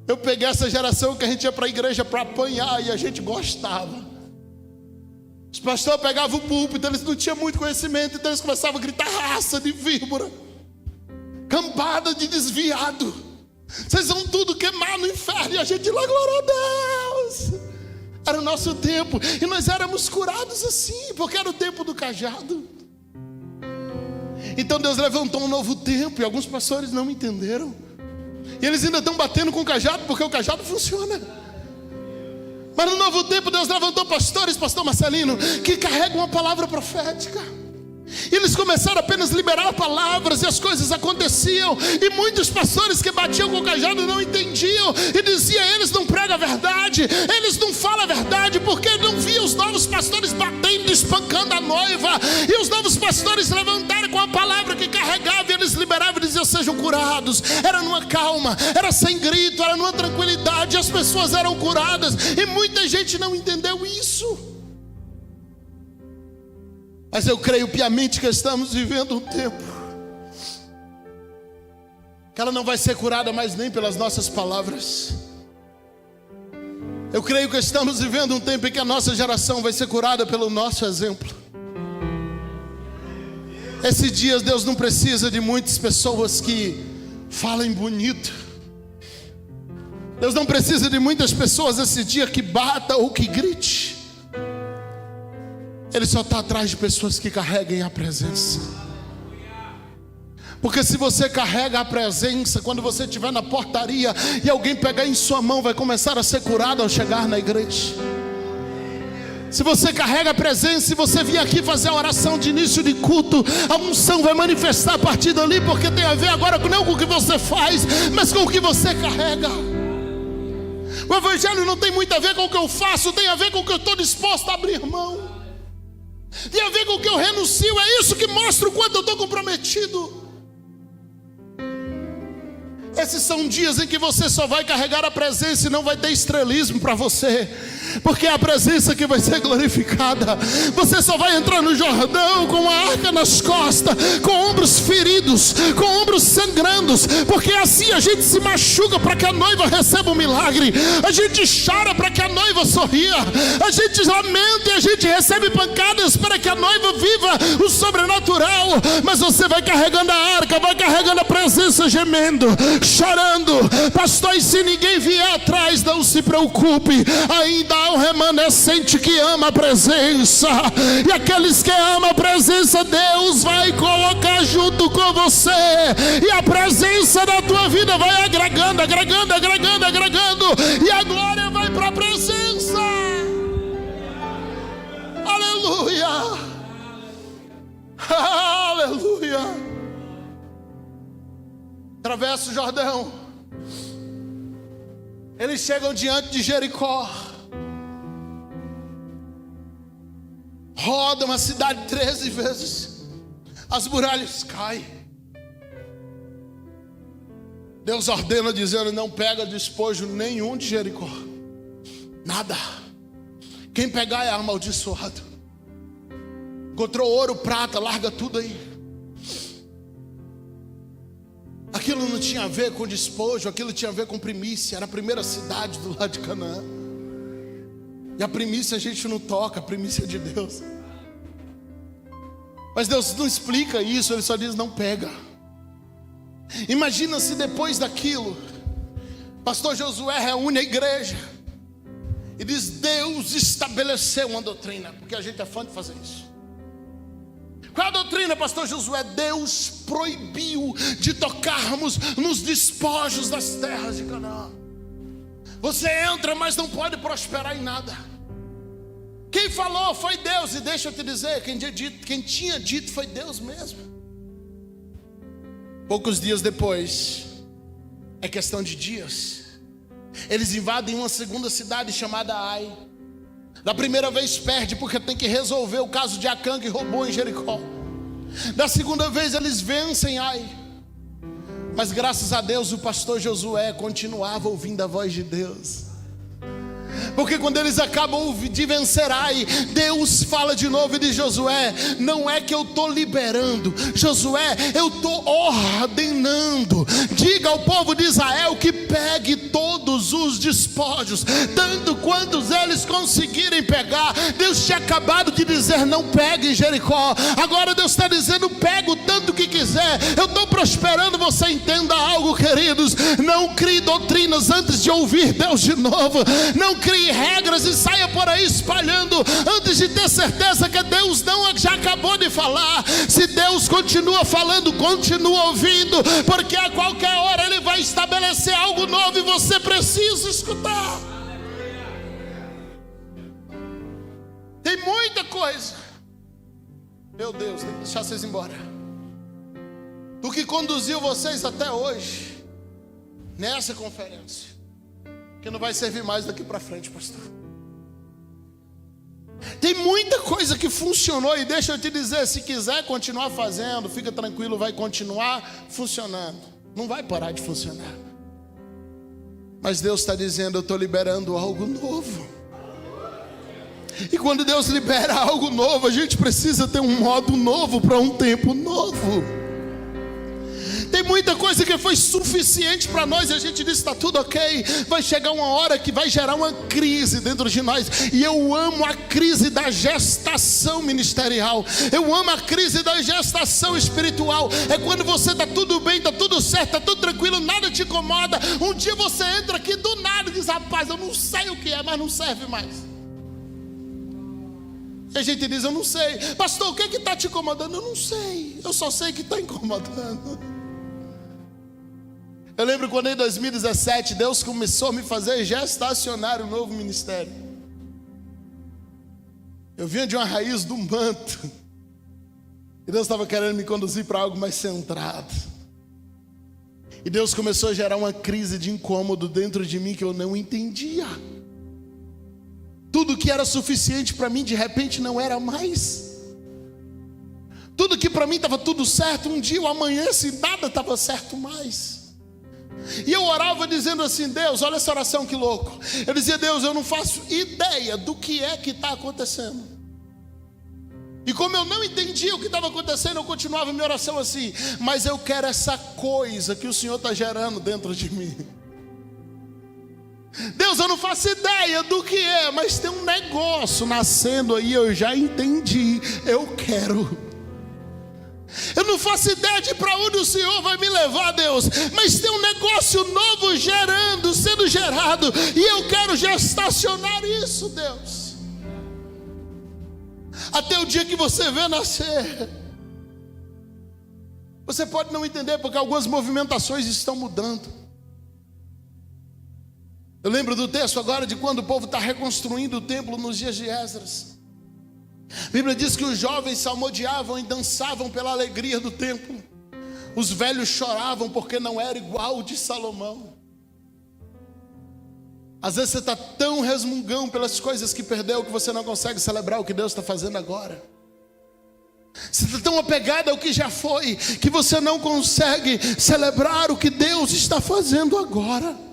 Eu peguei essa geração que a gente ia para a igreja para apanhar e a gente gostava. Os pastores pegavam o púlpito, eles não tinham muito conhecimento, então eles começavam a gritar: raça de víbora, cambada de desviado, vocês vão tudo queimar no inferno. E a gente lá: glória a Deus. Era o nosso tempo, e nós éramos curados assim, porque era o tempo do cajado. Então Deus levantou um novo tempo, e alguns pastores não entenderam, e eles ainda estão batendo com o cajado, porque o cajado funciona. Mas no novo tempo Deus levantou pastores, pastor Marcelino, que carregam uma palavra profética. E eles começaram apenas a liberar palavras, e as coisas aconteciam. E muitos pastores que batiam com o cajado não entendiam, e diziam: eles não pregam a verdade, eles não falam a verdade, porque não viam os novos pastores batendo, espancando a noiva. E os novos pastores levantaram com a palavra que carregavam, e eles liberavam e diziam: sejam curados. Era numa calma, era sem grito, era numa tranquilidade. As pessoas eram curadas, e muita gente não entendeu isso. Mas eu creio piamente que estamos vivendo um tempo que ela não vai ser curada mais nem pelas nossas palavras. Eu creio que estamos vivendo um tempo em que a nossa geração vai ser curada pelo nosso exemplo. Esses dias Deus não precisa de muitas pessoas que falem bonito. Deus não precisa de muitas pessoas esse dia que bata ou que grite. Ele só está atrás de pessoas que carreguem a presença. Porque se você carrega a presença, quando você estiver na portaria e alguém pegar em sua mão, vai começar a ser curado ao chegar na igreja. Se você carrega a presença, se você vir aqui fazer a oração de início de culto, a unção vai manifestar a partir dali, porque tem a ver agora não com o que você faz, mas com o que você carrega. O evangelho não tem muito a ver com o que eu faço, tem a ver com o que eu estou disposto a abrir mão. Tem a ver com o que eu renuncio. É isso que mostra o quanto eu estou comprometido. Esses são dias em que você só vai carregar a presença e não vai ter estrelismo para você, porque é a presença que vai ser glorificada. Você só vai entrar no Jordão com a arca nas costas, com ombros feridos, com ombros sangrando, porque assim a gente se machuca para que a noiva receba um milagre. A gente chora para que a noiva sorria. A gente lamenta e a gente recebe pancadas para que a noiva viva o sobrenatural. Mas você vai carregando a arca, vai carregando a presença, gemendo, chorando. Pastor, e se ninguém vier atrás, não se preocupe, ainda há um remanescente que ama a presença, e aqueles que amam a presença, Deus vai colocar junto com você, e a presença da tua vida vai agregando, agregando, agregando, agregando, e a glória vai para a presença. Aleluia, aleluia. Atravessa o Jordão, eles chegam diante de Jericó, rodam a cidade 13 vezes, as muralhas caem. Deus ordena dizendo: não pega despojo nenhum de Jericó, nada. Quem pegar é amaldiçoado. Encontrou ouro, prata, larga tudo aí. Aquilo não tinha a ver com despojo, aquilo tinha a ver com primícia. Era a primeira cidade do lado de Canaã. E a primícia a gente não toca, a primícia é de Deus. Mas Deus não explica isso, Ele só diz: não pega. Imagina se depois daquilo, pastor Josué reúne a igreja e diz: Deus estabeleceu uma doutrina, porque a gente é fã de fazer isso. Qual a doutrina, pastor Josué? Deus proibiu de tocarmos nos despojos das terras de Canaã. Você entra, mas não pode prosperar em nada. Quem falou foi Deus, e deixa eu te dizer, quem tinha dito foi Deus mesmo. Poucos dias depois, é questão de dias, eles invadem uma segunda cidade chamada Ai. Da primeira vez perde, porque tem que resolver o caso de Acã, que roubou em Jericó. Da segunda vez eles vencem Ai. Mas graças a Deus o pastor Josué continuava ouvindo a voz de Deus. Porque quando eles acabam de vencer Ai, Deus fala de novo e diz: Josué, não é que eu estou liberando, Josué, eu estou ordenando. Diga ao povo de Israel que pegue todos os despojos, tanto quantos eles conseguirem pegar. Deus tinha acabado de dizer: não pegue em Jericó. Agora Deus está dizendo: pega o tanto que quiser. Eu estou prosperando. Você entenda algo, queridos: não crie doutrinas antes de ouvir Deus de novo. Não crie regras e saia por aí espalhando antes de ter certeza que Deus não já acabou de falar. Se Deus continua falando, continua ouvindo, porque a qualquer hora Ele vai estabelecer algo novo e você precisa escutar. Tem muita coisa, meu Deus, tem que deixar vocês embora. O que conduziu vocês até hoje nessa conferência, que não vai servir mais daqui para frente, pastor. Tem muita coisa que funcionou, e deixa eu te dizer, se quiser continuar fazendo, fica tranquilo, vai continuar funcionando, não vai parar de funcionar. Mas Deus está dizendo: eu estou liberando algo novo. E quando Deus libera algo novo, a gente precisa ter um modo novo para um tempo novo. Tem muita coisa que foi suficiente para nós e a gente diz: está tudo ok. Vai chegar uma hora que vai gerar uma crise dentro de nós. E eu amo a crise da gestação ministerial. Eu amo a crise da gestação espiritual. É quando você está tudo bem, está tudo certo, está tudo tranquilo, nada te incomoda. Um dia você entra aqui do nada e diz: rapaz, eu não sei o que é, mas não serve mais. E a gente diz: eu não sei. Pastor, o que está te incomodando? Eu não sei. Eu só sei que está incomodando. Eu lembro quando em 2017 Deus começou a me fazer gestacionar um novo ministério. Eu vinha de uma raiz do manto, e Deus estava querendo me conduzir para algo mais centrado. E Deus começou a gerar uma crise de incômodo dentro de mim que eu não entendia. Tudo que era suficiente para mim de repente não era mais. Tudo que para mim estava tudo certo, um dia eu amanheci, nada estava certo mais. E eu orava dizendo assim: Deus, olha essa oração que louco. Eu dizia: Deus, eu não faço ideia do que é que está acontecendo. E como eu não entendia o que estava acontecendo, eu continuava minha oração assim: mas eu quero essa coisa que o Senhor está gerando dentro de mim. Deus, eu não faço ideia do que é, mas tem um negócio nascendo aí, eu já entendi, eu quero. Eu não faço ideia de para onde o Senhor vai me levar, Deus, mas tem um negócio novo sendo gerado, e eu quero gestacionar isso, Deus, até o dia que você vê nascer. Você pode não entender, porque algumas movimentações estão mudando. Eu lembro do texto agora de quando o povo está reconstruindo o templo nos dias de Esdras. A Bíblia diz que os jovens salmodiavam e dançavam pela alegria do templo. Os velhos choravam porque não era igual o de Salomão. Às vezes você está tão resmungão pelas coisas que perdeu que você não consegue celebrar o que Deus está fazendo agora. Você está tão apegado ao que já foi que você não consegue celebrar o que Deus está fazendo agora.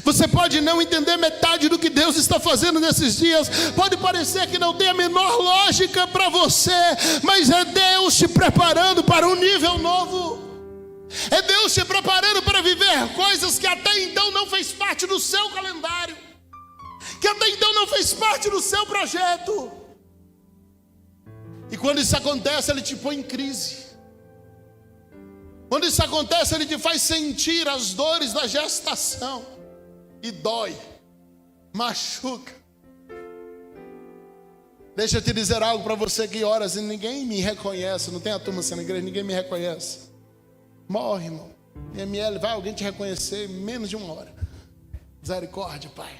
Você pode não entender metade do que Deus está fazendo nesses dias. Pode parecer que não tem a menor lógica para você, mas é Deus te preparando para um nível novo. É Deus te preparando para viver coisas que até então não fez parte do seu calendário, que até então não fez parte do seu projeto. E quando isso acontece, Ele te põe em crise. Quando isso acontece, Ele te faz sentir as dores da gestação. E dói, machuca. Deixa eu te dizer algo para você que ora assim: ninguém me reconhece. Não tem a turma assim na igreja, ninguém me reconhece. Morre, irmão. ML, vai alguém te reconhecer em menos de uma hora. Misericórdia, Pai.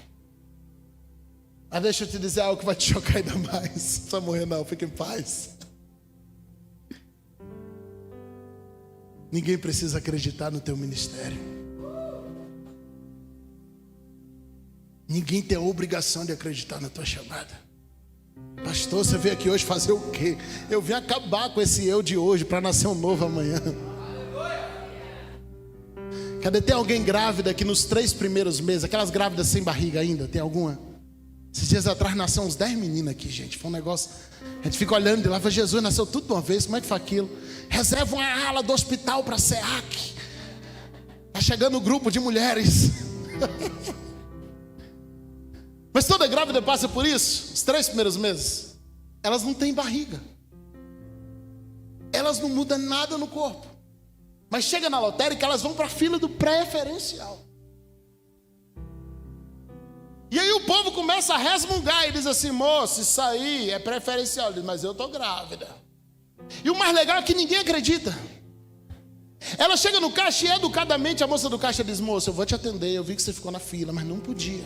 Mas deixa eu te dizer algo que vai te chocar ainda mais. Não precisa morrer não, fique em paz. Ninguém precisa acreditar no teu ministério. Ninguém tem a obrigação de acreditar na tua chamada. Pastor, você veio aqui hoje fazer o quê? Eu vim acabar com esse eu de hoje para nascer um novo amanhã. Cadê? Tem alguém grávida que nos 3 primeiros meses, aquelas grávidas sem barriga ainda, tem alguma? Esses dias atrás nasceu uns 10 meninas aqui, gente. Foi um negócio, a gente fica olhando de lá, fala: Jesus, nasceu tudo de uma vez, como é que faz aquilo? Reserva uma ala do hospital para SEAC. Está chegando um grupo de mulheres. Mas toda grávida passa por isso. Os 3 primeiros meses elas não têm barriga, elas não mudam nada no corpo. Mas chega na lotérica, elas vão para a fila do preferencial. E aí o povo começa a resmungar e diz assim: moço, isso aí é preferencial. Diz: mas eu estou grávida. E o mais legal é que ninguém acredita. Ela chega no caixa e educadamente a moça do caixa diz: moço, eu vou te atender, eu vi que você ficou na fila, mas não podia.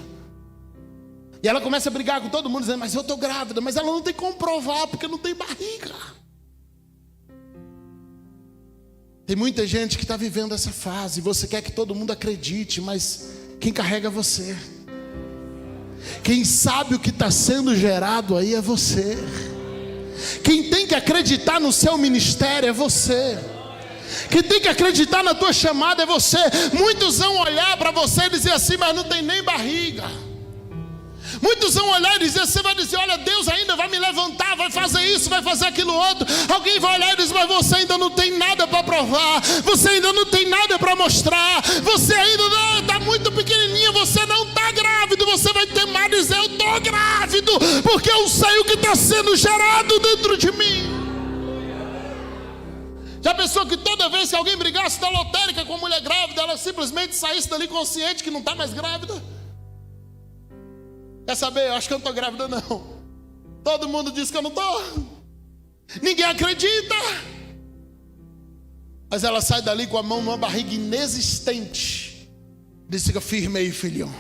E ela começa a brigar com todo mundo dizendo: mas eu estou grávida. Mas ela não tem como provar porque não tem barriga. Tem muita gente que está vivendo essa fase. Você quer que todo mundo acredite, mas quem carrega é você. Quem sabe o que está sendo gerado aí é você. Quem tem que acreditar no seu ministério é você. Quem tem que acreditar na tua chamada é você. Muitos vão olhar para você e dizer assim: mas não tem nem barriga. Muitos vão olhar e dizer, você vai dizer: olha, Deus ainda vai me levantar, vai fazer isso, vai fazer aquilo outro. Alguém vai olhar e dizer: mas você ainda não tem nada para provar, você ainda não tem nada para mostrar, você ainda está muito pequenininha, você não está grávido. Você vai temer dizer: eu estou grávido, porque eu sei o que está sendo gerado dentro de mim. Já pensou que toda vez que alguém brigasse na lotérica com a mulher grávida, ela simplesmente saísse dali consciente que não está mais grávida? Quer saber? Eu acho que eu não estou grávida não. Todo mundo diz que eu não estou. Ninguém acredita. Mas ela sai dali com a mão numa barriga inexistente. Diz: fica firme aí, filhão.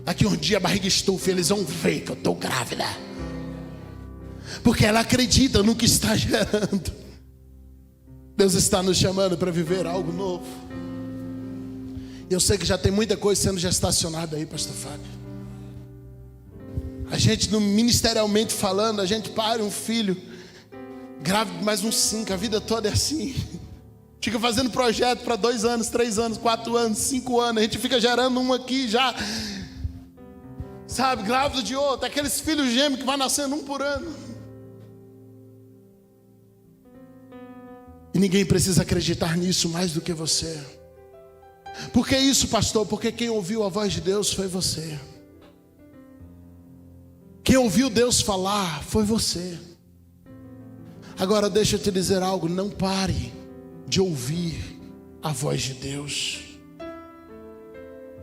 Daqui um dia a barriga estufa e eles vão ver que eu estou grávida. Porque ela acredita no que está gerando. Deus está nos chamando para viver algo novo. Eu sei que já tem muita coisa sendo gestacionada aí, pastor Fábio. A gente, ministerialmente falando, a gente para um filho grávido mais uns 5, a vida toda é assim. Fica fazendo projeto para 2 anos, 3 anos, 4 anos, 5 anos. A gente fica gerando um aqui já, sabe, grávido de outro. Aqueles filhos gêmeos que vai nascendo um por ano. E ninguém precisa acreditar nisso mais do que você. Por que isso, pastor? Porque quem ouviu a voz de Deus foi você. Quem ouviu Deus falar foi você. Agora deixa eu te dizer algo, não pare de ouvir a voz de Deus.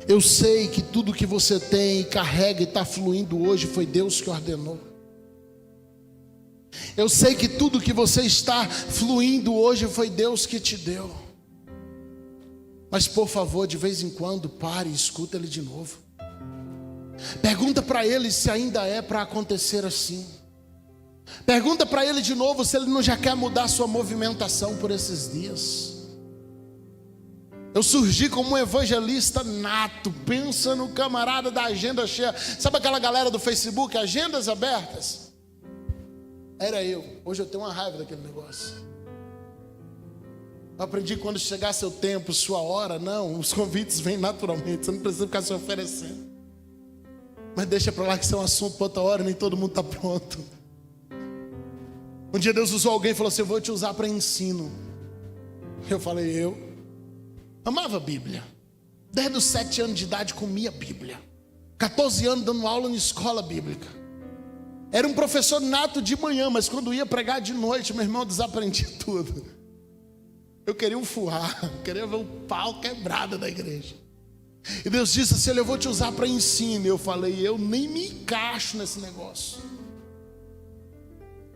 Eu sei que tudo que você tem e carrega e está fluindo hoje foi Deus que ordenou. Eu sei que tudo que você está fluindo hoje foi Deus que te deu. Mas por favor, de vez em quando, pare e escuta Ele de novo. Pergunta para Ele se ainda é para acontecer assim. Pergunta para Ele de novo se Ele não já quer mudar sua movimentação por esses dias. Eu surgi como um evangelista nato. Pensa no camarada da agenda cheia. Sabe aquela galera do Facebook, agendas abertas? Era eu. Hoje eu tenho uma raiva daquele negócio. Eu aprendi que quando chegar seu tempo, sua hora, não, os convites vêm naturalmente. Você não precisa ficar se oferecendo. Mas deixa para lá que isso é um assunto para outra hora. Nem todo mundo está pronto. Um dia Deus usou alguém e falou assim: eu vou te usar para ensino. Eu falei, eu amava a Bíblia. Desde os 7 anos de idade comia a Bíblia. 14 anos dando aula na escola bíblica. Era um professor nato de manhã, mas quando ia pregar de noite, meu irmão, desaprendia tudo. Eu queria um furrar, queria ver o pau quebrado da igreja. E Deus disse assim: eu vou te usar para ensino. Eu falei, eu nem me encaixo nesse negócio.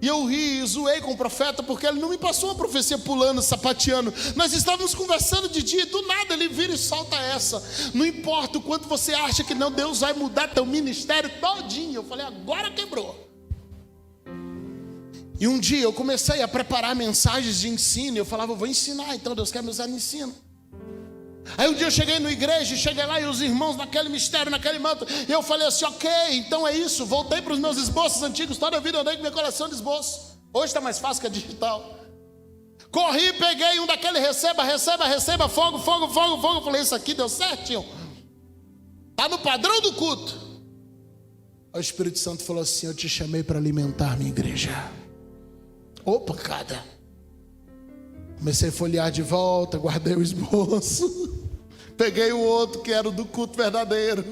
E eu ri e zoei com o profeta, porque ele não me passou uma profecia pulando, sapateando. Nós estávamos conversando de dia e do nada ele vira e solta essa. Não importa o quanto você acha que não, Deus vai mudar teu ministério todinho. Eu falei, agora quebrou. E um dia eu comecei a preparar mensagens de ensino. E eu falava, eu vou ensinar, então Deus quer me usar no ensino. Aí um dia eu cheguei na igreja, cheguei lá e os irmãos naquele mistério, naquele manto, e eu falei assim, ok, então é isso. Voltei para os meus esboços antigos. Toda a vida eu andei com minha coleção de esboços. Hoje está mais fácil que a digital. Corri, peguei um daquele, receba, fogo. Falei, isso aqui deu certinho. Está no padrão do culto. Aí o Espírito Santo falou assim, eu te chamei para alimentar minha igreja. Opa, cada. Comecei a folhear de volta, guardei o esboço. Peguei o outro que era o do culto verdadeiro.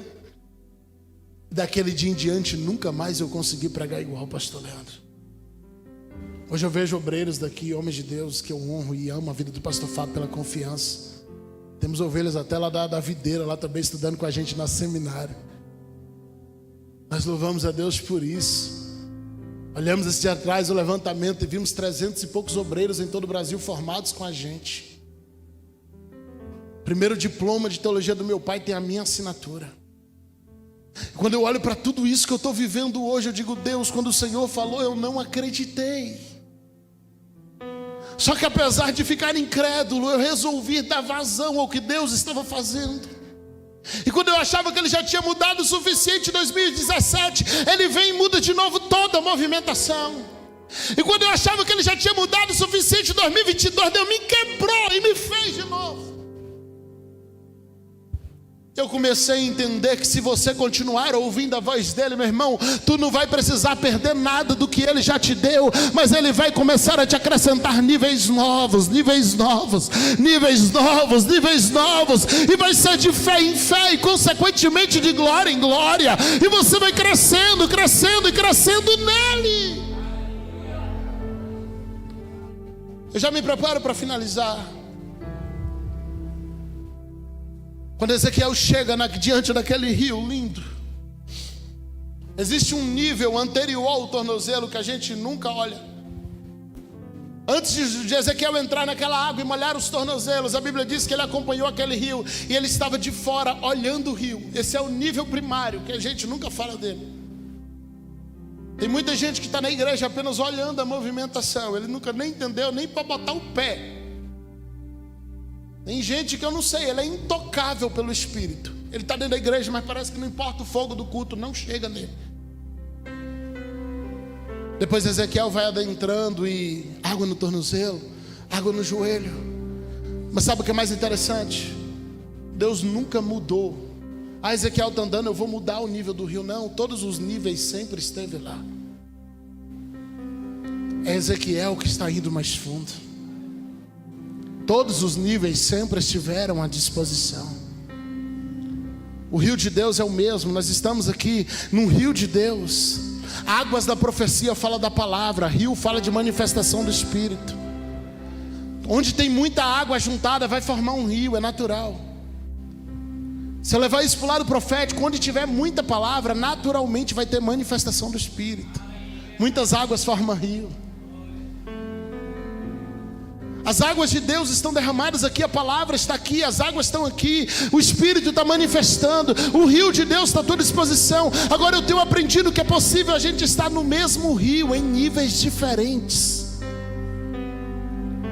Daquele dia em diante, nunca mais eu consegui pregar igual o pastor Leandro. Hoje eu vejo obreiros daqui, homens de Deus, que eu honro e amo a vida do pastor Fábio pela confiança. Temos ovelhas até lá da videira, lá também estudando com a gente na seminário. Nós louvamos a Deus por isso. Olhamos esse dia atrás o levantamento e vimos 300 e poucos obreiros em todo o Brasil formados com a gente. Primeiro diploma de teologia do meu pai tem a minha assinatura. Quando eu olho para tudo isso que eu estou vivendo hoje, eu digo, Deus, quando o Senhor falou, eu não acreditei. Só que apesar de ficar incrédulo, eu resolvi dar vazão ao que Deus estava fazendo. E quando eu achava que Ele já tinha mudado o suficiente em 2017, Ele vem e muda de novo toda a movimentação. E quando eu achava que Ele já tinha mudado o suficiente em 2022, Deus me quebrou e me fez de novo. Eu comecei a entender que se você continuar ouvindo a voz dele, meu irmão, tu não vai precisar perder nada do que ele já te deu, mas ele vai começar a te acrescentar níveis novos, e vai ser de fé em fé e consequentemente de glória em glória, e você vai crescendo nele. Eu já me preparo para finalizar. Quando Ezequiel chega diante daquele rio lindo, existe um nível anterior ao tornozelo que a gente nunca olha. Antes de Ezequiel entrar naquela água e molhar os tornozelos, a Bíblia diz que ele acompanhou aquele rio e ele estava de fora olhando o rio. Esse é o nível primário, que a gente nunca fala dele. Tem muita gente que está na igreja apenas olhando a movimentação, ele nunca nem entendeu nem para botar o pé. Tem gente que eu não sei, ele é intocável pelo Espírito. Ele está dentro da igreja, mas parece que não importa o fogo do culto, não chega nele. Depois Ezequiel vai adentrando e água no tornozelo, água no joelho. Mas sabe o que é mais interessante? Deus nunca mudou. Ah, Ezequiel está andando, eu vou mudar o nível do rio. Não, todos os níveis sempre esteve lá. É Ezequiel que está indo mais fundo. Todos os níveis sempre estiveram à disposição. O rio de Deus é o mesmo. Nós estamos aqui num rio de Deus. Águas da profecia fala da palavra, rio fala de manifestação do Espírito. Onde tem muita água juntada vai formar um rio, é natural. Se eu levar isso para o lado profético, onde tiver muita palavra, naturalmente vai ter manifestação do Espírito. Muitas águas formam rio. As águas de Deus estão derramadas aqui, a palavra está aqui, as águas estão aqui, o Espírito está manifestando, o rio de Deus está à tua disposição. Agora eu tenho aprendido que é possível a gente estar no mesmo rio, em níveis diferentes.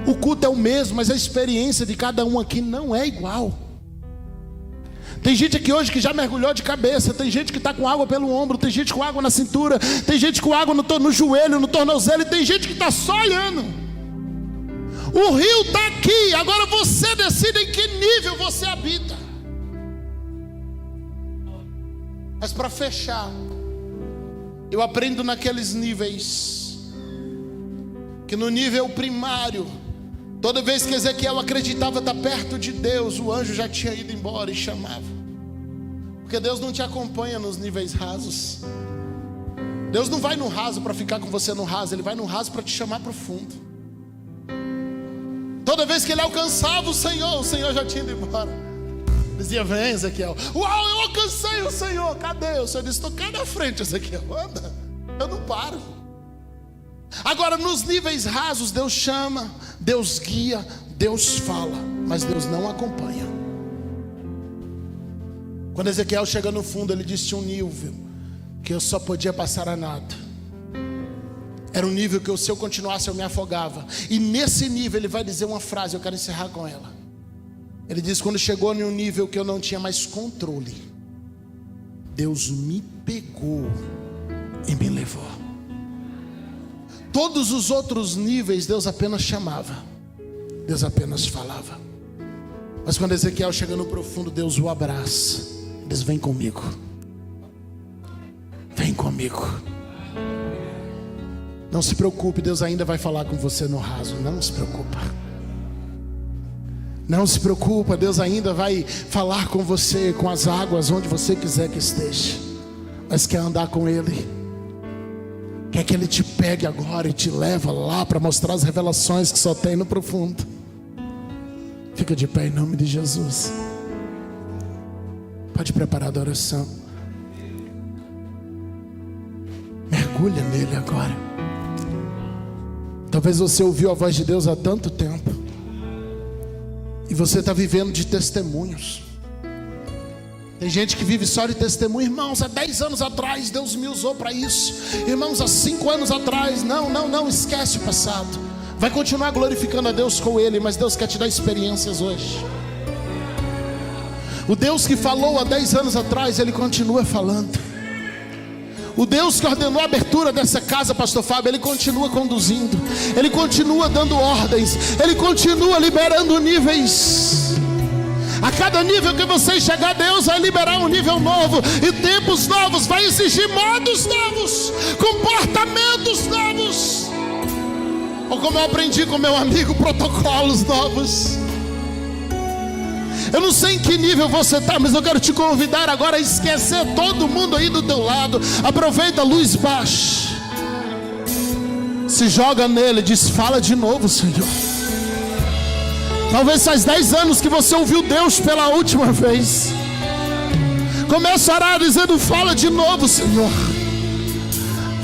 O culto é o mesmo, mas a experiência de cada um aqui não é igual. Tem gente aqui hoje que já mergulhou de cabeça, tem gente que está com água pelo ombro, tem gente com água na cintura, tem gente com água no joelho, no tornozelo, e tem gente que está só olhando. O rio está aqui, agora você decide em que nível você habita. Mas para fechar, eu aprendo naqueles níveis, que no nível primário, toda vez que Ezequiel acreditava estar perto de Deus, o anjo já tinha ido embora e chamava. Porque Deus não te acompanha nos níveis rasos. Deus não vai no raso para ficar com você no raso, Ele vai no raso para te chamar para o fundo. Toda vez que ele alcançava o Senhor já tinha ido embora. Dizia: vem, Ezequiel. Uau, eu alcancei o Senhor. Cadê? O Senhor disse: estou cá na frente, Ezequiel. Anda, eu não paro. Agora, nos níveis rasos, Deus chama, Deus guia, Deus fala, mas Deus não acompanha. Quando Ezequiel chega no fundo, ele disse: tinha um nível que eu só podia passar a nado. Era um nível que se eu continuasse eu me afogava. E nesse nível ele vai dizer uma frase, eu quero encerrar com ela. Ele diz: quando chegou em um nível que eu não tinha mais controle, Deus me pegou e me levou. Todos os outros níveis Deus apenas chamava, Deus apenas falava. Mas quando Ezequiel chega no profundo, Deus o abraça, diz: vem comigo, vem comigo. Não se preocupe, Deus ainda vai falar com você no raso. Não se preocupa. Não se preocupa, Deus ainda vai falar com você, com as águas, onde você quiser que esteja. Mas quer andar com Ele, quer que Ele te pegue agora e te leva lá para mostrar as revelações que só tem no profundo. Fica de pé em nome de Jesus. Pode preparar a adoração. Mergulha nele agora. Talvez você ouviu a voz de Deus há tanto tempo e você está vivendo de testemunhos. Tem gente que vive só de testemunho. Irmãos, há 10 anos atrás Deus me usou para isso. Irmãos, há 5 anos atrás. Não, esquece o passado. Vai continuar glorificando a Deus com Ele, mas Deus quer te dar experiências hoje. O Deus que falou há 10 anos atrás, Ele continua falando. O Deus que ordenou a abertura dessa casa, pastor Fábio, Ele continua conduzindo, Ele continua dando ordens, Ele continua liberando níveis. A cada nível que você chegar, Deus vai liberar um nível novo. E tempos novos vai exigir modos novos, comportamentos novos. Ou como eu aprendi com meu amigo, protocolos novos. Eu não sei em que nível você está, mas eu quero te convidar agora a esquecer todo mundo aí do teu lado. Aproveita a luz baixa, se joga nele, diz: fala de novo, Senhor. Talvez faz 10 anos que você ouviu Deus pela última vez. Começa a orar dizendo: fala de novo, Senhor.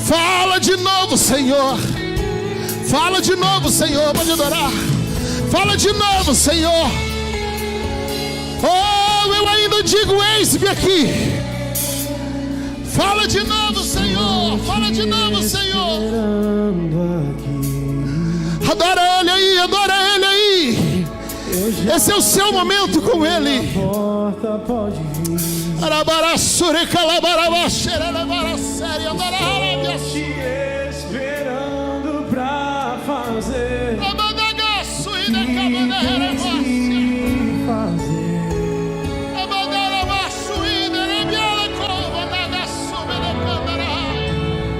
Fala de novo, Senhor. Fala de novo, Senhor. Pode adorar. Fala de novo, Senhor. Oh, eu ainda digo: eis-me aqui. Fala de novo, Senhor. Fala de novo, Senhor. Adora Ele aí, adora Ele aí. Esse é o seu momento com Ele. Esperando pra fazer.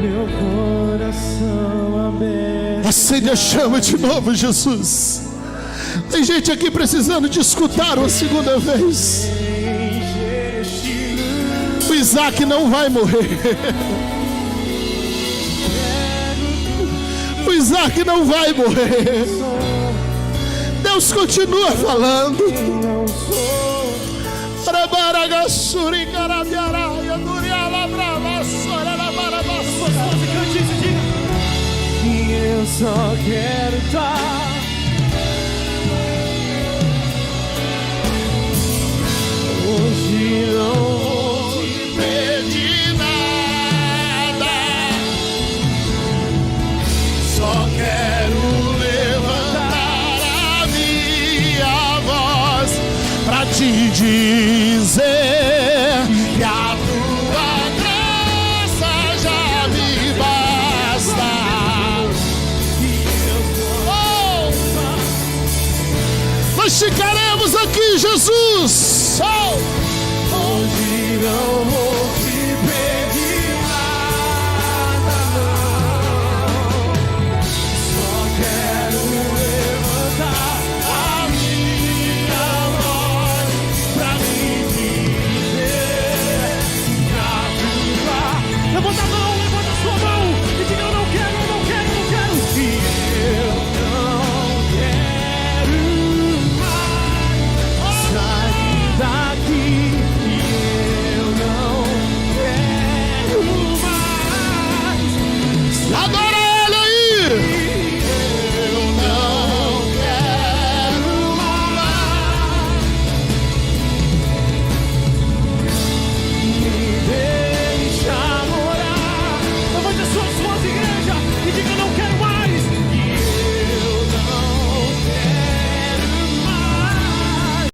Meu coração aberto. Acende a chama de novo, Jesus. Tem gente aqui precisando de escutar uma segunda vez. O Isaac não vai morrer. Isaac não vai morrer. Deus continua falando. Não sou e eu só quero estar. Hoje não vou te pedir nada, só quero levantar a minha voz pra te dizer que a tua graça já me basta. Nós ficaremos aqui, Jesus. Hoje não vou